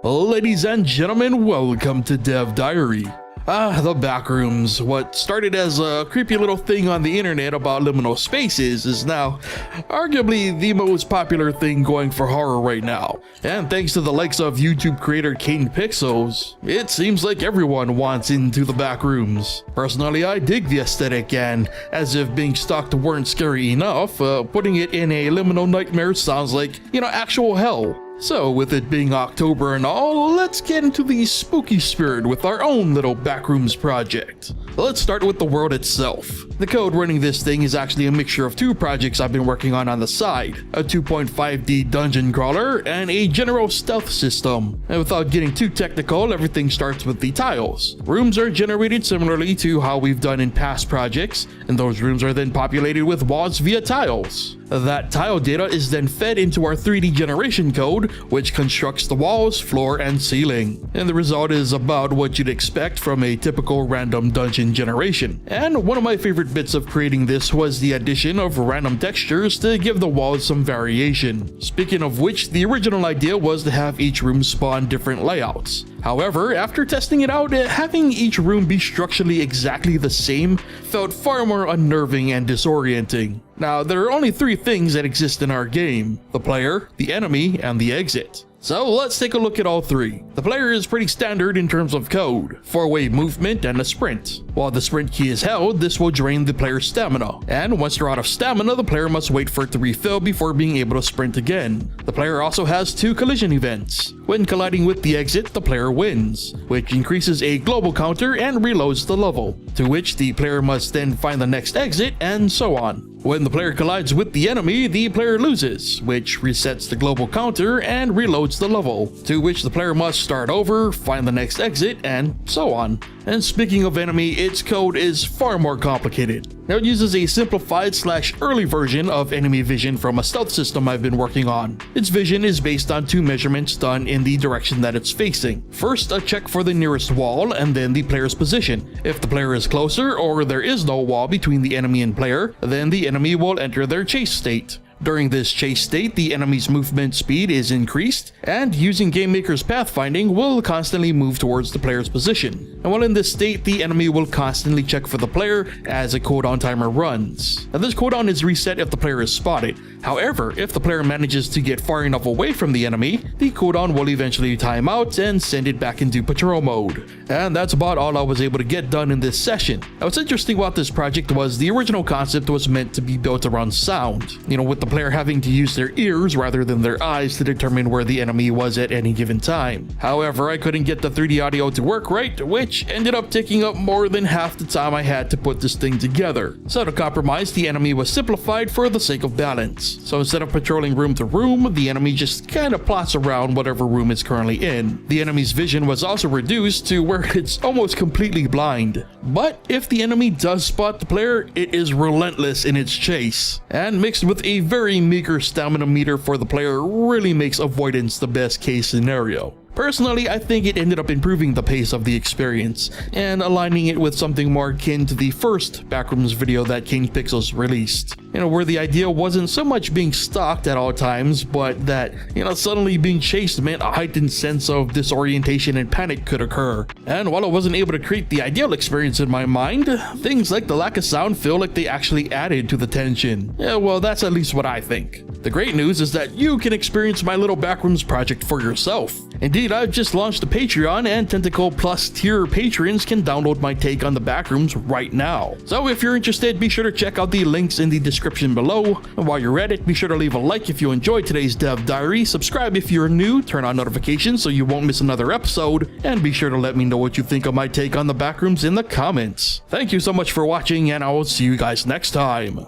Ladies and gentlemen, welcome to Dev Diary. The Backrooms, what started as a creepy little thing on the internet about liminal spaces, is now arguably the most popular thing going for horror right now. And thanks to the likes of YouTube creator King Pixels, it seems like everyone wants into the Backrooms. Personally, I dig the aesthetic, and as if being stalked weren't scary enough, putting it in a liminal nightmare sounds like, actual hell. So, with it being October and all, let's get into the spooky spirit with our own little Backrooms project. Let's start with the world itself. The code running this thing is actually a mixture of two projects I've been working on the side, a 2.5D dungeon crawler and a general stealth system. And without getting too technical, everything starts with the tiles. Rooms are generated similarly to how we've done in past projects, and those rooms are then populated with walls via tiles. That tile data is then fed into our 3D generation code, which constructs the walls, floor, and ceiling. And the result is about what you'd expect from a typical random dungeon generation. And one of my favorite bits of creating this was the addition of random textures to give the walls some variation. Speaking of which, the original idea was to have each room spawn different layouts. However, after testing it out, having each room be structurally exactly the same felt far more unnerving and disorienting. Now, there are only three things that exist in our game: the player, the enemy, and the exit. So let's take a look at all three. The player is pretty standard in terms of code: 4-way movement and a sprint. While the sprint key is held, this will drain the player's stamina, and once they're out of stamina, the player must wait for it to refill before being able to sprint again. The player also has two collision events. When colliding with the exit, the player wins, which increases a global counter and reloads the level, to which the player must then find the next exit, and so on. When the player collides with the enemy, the player loses, which resets the global counter and reloads the level, to which the player must start over, find the next exit, and so on. And speaking of enemy, its code is far more complicated. Now, it uses a simplified / early version of enemy vision from a stealth system I've been working on. Its vision is based on two measurements done in the direction that it's facing. First, a check for the nearest wall, and then the player's position. If the player is closer, or there is no wall between the enemy and player, then the enemy will enter their chase state. During this chase state, the enemy's movement speed is increased, and using GameMaker's pathfinding will constantly move towards the player's position. And while in this state, the enemy will constantly check for the player as a cooldown timer runs. Now, this cooldown is reset if the player is spotted. However, if the player manages to get far enough away from the enemy, the cooldown will eventually time out and send it back into patrol mode. And that's about all I was able to get done in this session. Now, what's interesting about this project was the original concept was meant to be built around sound. With the player having to use their ears rather than their eyes to determine where the enemy was at any given time. However, I couldn't get the 3D audio to work right, which ended up taking up more than half the time I had to put this thing together. So to compromise, the enemy was simplified for the sake of balance. So instead of patrolling room to room, the enemy just kind of plots around whatever room it's currently in. The enemy's vision was also reduced to where it's almost completely blind. But if the enemy does spot the player, it is relentless in its chase. And mixed with a very meager stamina meter for the player really makes avoidance the best case scenario. Personally, I think it ended up improving the pace of the experience and aligning it with something more akin to the first Backrooms video that King Pixels released. Where the idea wasn't so much being stalked at all times, but that, suddenly being chased meant a heightened sense of disorientation and panic could occur. And while I wasn't able to create the ideal experience in my mind, things like the lack of sound feel like they actually added to the tension. Yeah, well, that's at least what I think. The great news is that you can experience my little Backrooms project for yourself. Indeed, I've just launched a Patreon, and Tentacle Plus tier patrons can download my take on the Backrooms right now. So if you're interested, be sure to check out the links in the description below. And while you're at it, be sure to leave a like if you enjoyed today's Dev Diary, subscribe if you're new, turn on notifications so you won't miss another episode, and be sure to let me know what you think of my take on the Backrooms in the comments. Thank you so much for watching, and I will see you guys next time.